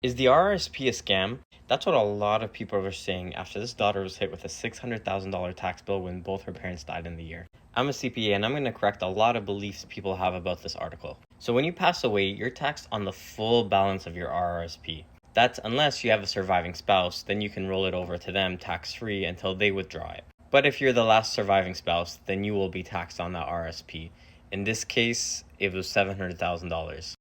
Is the RRSP a scam? That's what a lot of people are saying after this daughter was hit with a $600,000 tax bill when both her parents died in the year. I'm a CPA and I'm going to correct a lot of beliefs people have about this article. So when you pass away, you're taxed on the full balance of your RRSP. That's unless you have a surviving spouse, then you can roll it over to them tax-free until they withdraw it. But if you're the last surviving spouse, then you will be taxed on that RRSP. In this case, it was $700,000.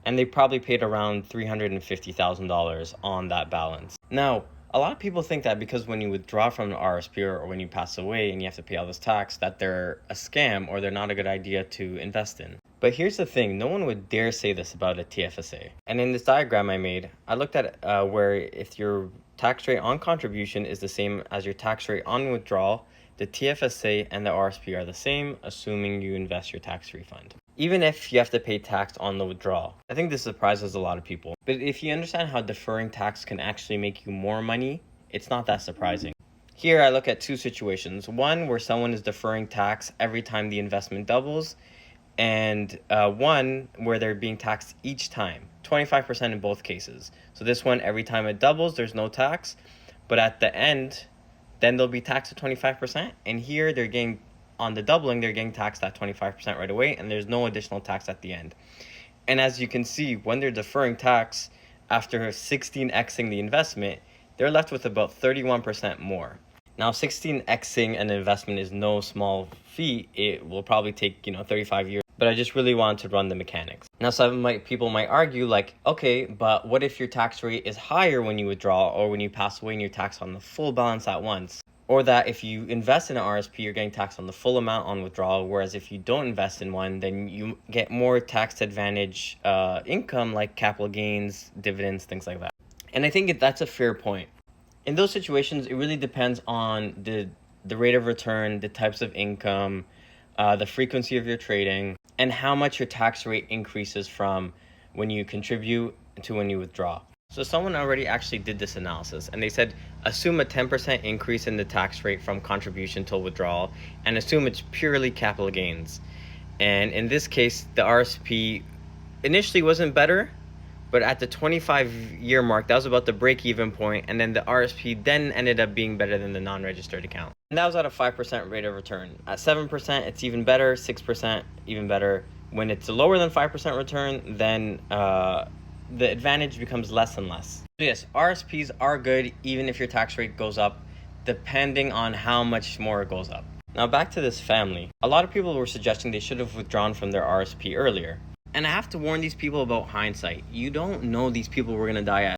And they probably paid around $350,000 on that balance. Now, a lot of people think that because when you withdraw from the RSP or when you pass away and you have to pay all this tax, that they're a scam or they're not a good idea to invest in. But here's the thing, no one would dare say this about a TFSA. And in this diagram I made, I looked at where if your tax rate on contribution is the same as your tax rate on withdrawal, the TFSA and the RSP are the same, assuming you invest your tax refund. Even if you have to pay tax on the withdrawal. I think this surprises a lot of people. But if you understand how deferring tax can actually make you more money, it's not that surprising. Here I look at two situations. One where someone is deferring tax every time the investment doubles, and one where they're being taxed each time, 25% in both cases. So this one, every time it doubles, there's no tax, but at the end, then they'll be taxed at 25%, and here they're getting, on the doubling, they're getting taxed at 25% right away, and there's no additional tax at the end. And as you can see, when they're deferring tax after 16xing the investment, they're left with about 31% more. Now, 16xing an investment is no small feat. It will probably take, 35 years. But I just really wanted to run the mechanics. Now, some people might argue like, okay, but what if your tax rate is higher when you withdraw or when you pass away and you're taxed on the full balance at once? Or that if you invest in an RSP, you're getting taxed on the full amount on withdrawal, whereas if you don't invest in one, then you get more tax advantage income like capital gains, dividends, things like that. And I think that's a fair point. In those situations, it really depends on the rate of return, the types of income, the frequency of your trading, and how much your tax rate increases from when you contribute to when you withdraw. So someone already actually did this analysis, and they said assume a 10% increase in the tax rate from contribution till withdrawal, and assume it's purely capital gains. And in this case, the RSP initially wasn't better, but at the 25-year mark, that was about the break-even point, and then the RSP then ended up being better than the non-registered account. And that was at a 5% rate of return. At 7%, it's even better, 6%, even better. When it's lower than 5% return, then the advantage becomes less and less. So yes, RSPs are good even if your tax rate goes up, depending on how much more it goes up. Now back to this family. A lot of people were suggesting they should have withdrawn from their RSP earlier. And I have to warn these people about hindsight. You don't know these people were going to die at